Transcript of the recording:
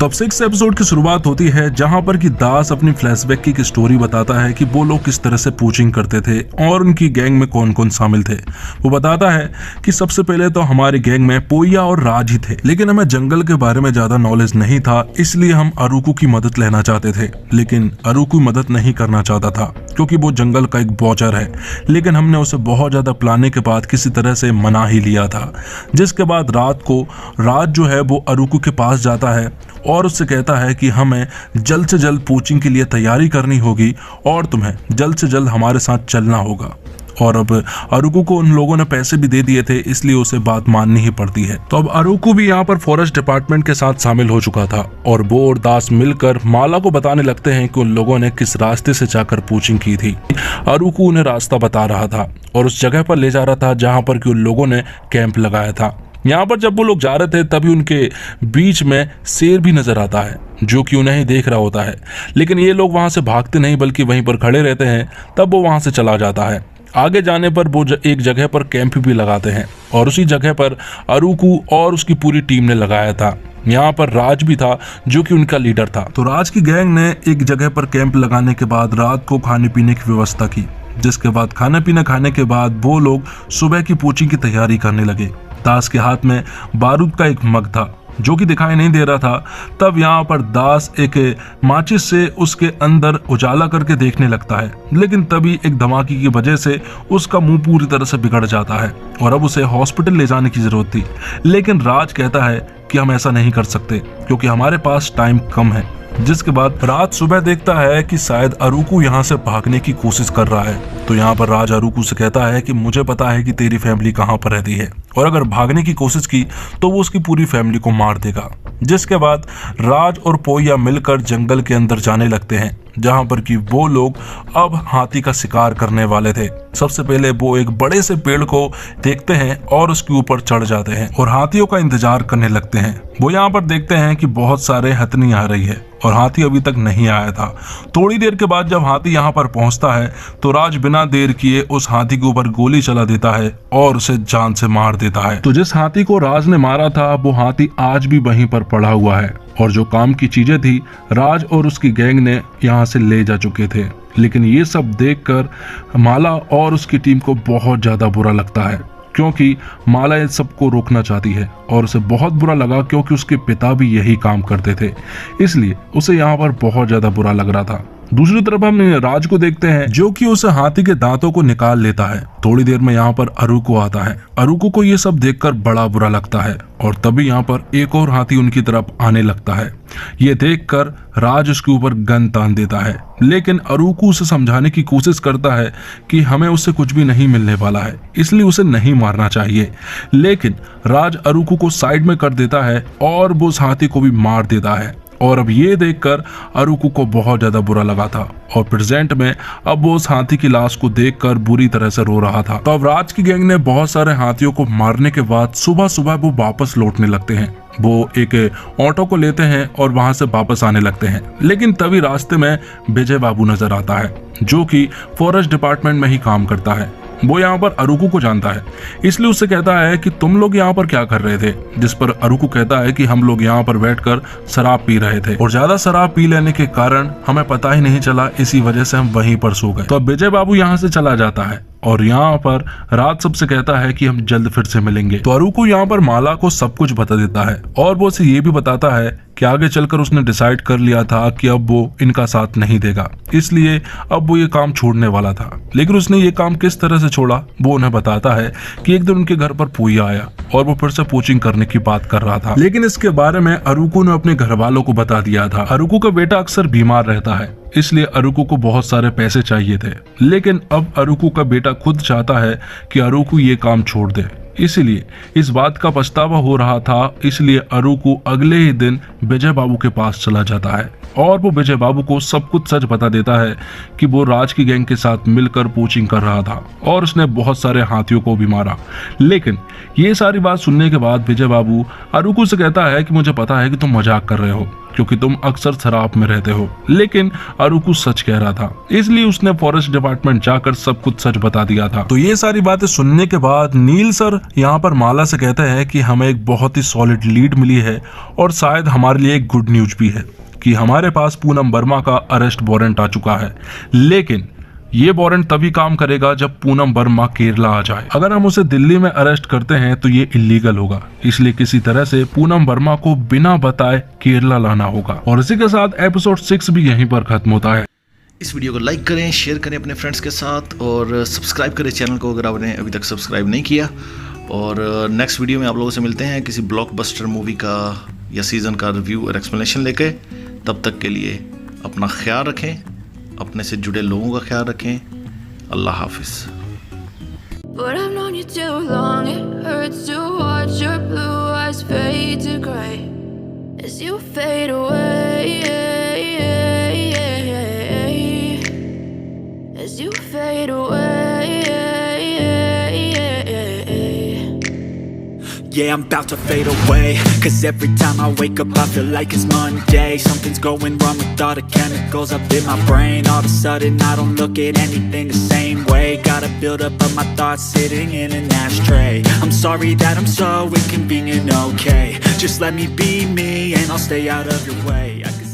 तो अब 6 एपिसोड की शुरुआत होती है जहां पर कि दास अपनी फ्लैशबैक की स्टोरी बताता है कि वो लोग किस तरह से पोचिंग करते थे और उनकी गैंग में कौन कौन शामिल थे। वो बताता है कि सबसे पहले तो हमारी गैंग में पोया और राज ही थे, लेकिन हमें जंगल के बारे में ज्यादा नॉलेज नहीं था, इसलिए हम अरुकु की मदद लेना चाहते थे। लेकिन अरुकु मदद नहीं करना चाहता था क्योंकि वो जंगल का एक वॉचर है, लेकिन हमने उसे बहुत ज्यादा प्लाने के बाद किसी तरह से मना ही लिया था। जिसके बाद रात को राज जो है वो अरुकु के पास जाता है और उससे कहता है कि हमें जल्द से जल्द पोचिंग के लिए तैयारी करनी होगी और तुम्हें जल्द से जल्द हमारे साथ चलना होगा। और अब अरुकु को उन लोगों ने पैसे भी दे दिए थे, इसलिए उसे बात माननी ही पड़ती है। तो अब अरुकु भी यहाँ पर फॉरेस्ट डिपार्टमेंट के साथ शामिल हो चुका था और वो और दास मिलकर माला को बताने लगते हैं कि उन लोगों ने किस रास्ते से जाकर पोचिंग की थी। अरुकु उन्हें रास्ता बता रहा था और उस जगह पर ले जा रहा था जहाँ पर कि उन लोगों ने कैंप लगाया था। यहाँ पर जब वो लोग जा रहे थे तभी उनके बीच में शेर भी नजर आता है जो कि उन्हें ही देख रहा होता है, लेकिन ये लोग वहां से भागते नहीं बल्कि वहीं पर खड़े रहते हैं। तब वो वहां से चला जाता है। आगे जाने पर वो एक जगह पर कैंप भी लगाते हैं और उसी जगह पर अरुकु और उसकी पूरी टीम ने लगाया था। यहाँ पर राज भी था जो कि उनका लीडर था। तो राज की गैंग ने एक जगह पर कैंप लगाने के बाद रात को खाने पीने की व्यवस्था की, जिसके बाद खाना पीना खाने के बाद वो लोग सुबह की पोचिंग की तैयारी करने लगे। दास के हाथ में बारूद का एक मग था जो कि दिखाई नहीं दे रहा था। तब यहाँ पर दास एक माचिस से उसके अंदर उजाला करके देखने लगता है, लेकिन तभी एक धमाके की वजह से उसका मुंह पूरी तरह से बिगड़ जाता है और अब उसे हॉस्पिटल ले जाने की जरूरत थी। लेकिन राज कहता है कि हम ऐसा नहीं कर सकते क्योंकि हमारे पास टाइम कम है। जिसके बाद रात सुबह देखता है कि शायद अरुकु यहाँ से भागने की कोशिश कर रहा है। तो यहाँ पर राज अरुकु से कहता है कि मुझे पता है कि तेरी फैमिली कहाँ पर रहती है और अगर भागने की कोशिश की तो वो उसकी पूरी फैमिली को मार देगा। जिसके बाद राज और पोया मिलकर जंगल के अंदर जाने लगते हैं जहां पर कि वो लोग अब हाथी का शिकार करने वाले थे। सबसे पहले वो एक बड़े से पेड़ को देखते हैं और उसके ऊपर चढ़ जाते हैं और हाथियों का इंतजार करने लगते हैं। वो यहाँ पर देखते हैं कि बहुत सारे हथनी आ रही है और हाथी अभी तक नहीं आया था। थोड़ी देर के बाद जब हाथी यहाँ पर पहुंचता है तो राज बिना देर किए उस हाथी के ऊपर गोली चला देता है और उसे जान से मार देता है। तो जिस हाथी को राज ने मारा था वो हाथी आज भी वहीं पर पड़ा हुआ है और जो काम की चीजें थी राज और उसकी गैंग ने यहाँ से ले जा चुके थे। लेकिन ये सब देखकर माला और उसकी टीम को बहुत ज्यादा बुरा लगता है क्योंकि माला इन सबको रोकना चाहती है और उसे बहुत बुरा लगा क्योंकि उसके पिता भी यही काम करते थे, इसलिए उसे यहाँ पर बहुत ज्यादा बुरा लग रहा था। दूसरी तरफ हम राज को देखते हैं जो कि उस हाथी के दांतों को निकाल लेता है। थोड़ी देर में यहाँ पर अरुकु आता है। अरुकु को ये सब देखकर बड़ा बुरा लगता है और तभी यहाँ पर एक और हाथी उनकी तरफ आने लगता है। ये देखकर राज उसके ऊपर गन तान देता है, लेकिन अरुकु उसे समझाने की कोशिश करता है कि हमें उससे कुछ भी नहीं मिलने वाला है, इसलिए उसे नहीं मारना चाहिए। लेकिन राज अरुकु को साइड में कर देता है और वो उस हाथी को भी मार देता है। और अब ये देखकर अरुकु को बहुत ज्यादा बुरा लगा था और प्रेजेंट में अब वो उस हाथी की लाश को देखकर बुरी तरह से रो रहा था। तो अब राज की गैंग ने बहुत सारे हाथियों को मारने के बाद सुबह सुबह वो वापस लौटने लगते हैं। वो एक ऑटो को लेते हैं और वहां से वापस आने लगते हैं, लेकिन तभी रास्ते में विजय बाबू नजर आता है जो कि फॉरेस्ट डिपार्टमेंट में ही काम करता है। वो यहाँ पर अरुकु को जानता है, इसलिए उससे कहता है कि तुम लोग यहाँ पर क्या कर रहे थे। जिस पर अरुकु कहता है कि हम लोग यहाँ पर बैठकर शराब पी रहे थे और ज्यादा शराब पी लेने के कारण हमें पता ही नहीं चला, इसी वजह से हम वहीं पर सो गए। तो अब विजय बाबू यहाँ से चला जाता है और यहाँ पर राज सबसे कहता है कि हम जल्द फिर से मिलेंगे। तो अरुकु यहाँ पर माला को सब कुछ बता देता है और वो उसे ये भी बताता है कि आगे चलकर उसने डिसाइड कर लिया था कि अब वो इनका साथ नहीं देगा, इसलिए अब वो ये काम छोड़ने वाला था। लेकिन उसने ये काम किस तरह से छोड़ा वो उन्हें बताता है कि एक दिन उनके घर पर पोया आया और वो फिर से कोचिंग करने की बात कर रहा था। लेकिन इसके बारे में अरुकु ने अपने घर वालों को बता दिया था। अरुकु का बेटा अक्सर बीमार रहता है, इसलिए अरुकु को बहुत सारे पैसे चाहिए थे। लेकिन अब अरुकु का बेटा खुद चाहता है कि अरुकु ये काम छोड़ दे, इसलिए इस बात का पछतावा हो रहा था। इसलिए अरुकु अगले ही दिन विजय बाबू के पास चला जाता है और वो विजय बाबू को सब कुछ सच बता देता है कि वो राज की गैंग के साथ मिलकर पोचिंग कर रहा था और उसने बहुत सारे हाथियों को भी मारा। लेकिन ये सारी बात सुनने के बाद विजय बाबू अरुकु से कहता है कि मुझे पता है कि तुम मजाक कर रहे हो, क्योंकि तुम अक्सर शराब में रहते हो। लेकिन अरुकु सच कह रहा था, इसलिए उसने फॉरेस्ट डिपार्टमेंट जाकर सब कुछ सच बता दिया था। तो ये सारी बातें सुनने के बाद नील सर यहाँ पर माला से कहते हैं कि हमें एक बहुत ही सॉलिड लीड मिली है और शायद हमारे लिए एक गुड न्यूज भी है कि हमारे पास पूनम वर्मा का अरेस्ट वारंट आ चुका है। लेकिन ये वारंट तभी काम करेगा जब पूनम वर्मा केरला आ जाए। अगर हम उसे दिल्ली में अरेस्ट करते हैं तो ये इलीगल होगा, इसलिए किसी तरह से पूनम वर्मा को बिना बताए केरला लाना होगा। और इसी के साथ एपिसोड 6 भी यहीं पर खत्म होता है। इस वीडियो को लाइक करें, शेयर करें अपने फ्रेंड्स के साथ और सब्सक्राइब करें चैनल को अगर आपने अभी तक सब्सक्राइब नहीं किया। और नेक्स्ट वीडियो में आप लोगों से मिलते हैं किसी ब्लॉकबस्टर मूवी का या सीज़न का रिव्यू और एक्सप्लेनेशन लेके। तब तक के लिए अपना ख्याल रखें, अपने से जुड़े लोगों का ख्याल रखें। अल्लाह हाफिज़। But I've known you too long, it hurts to watch your blue eyes fade to gray as you fade away, as you fade away. Yeah, I'm about to fade away, 'cause every time I wake up I feel like it's Monday. Something's going wrong with all the chemicals up in my brain. All of a sudden I don't look at anything the same way. Gotta build up of my thoughts sitting in an ashtray. I'm sorry that I'm so inconvenient, okay. Just let me be me and I'll stay out of your way.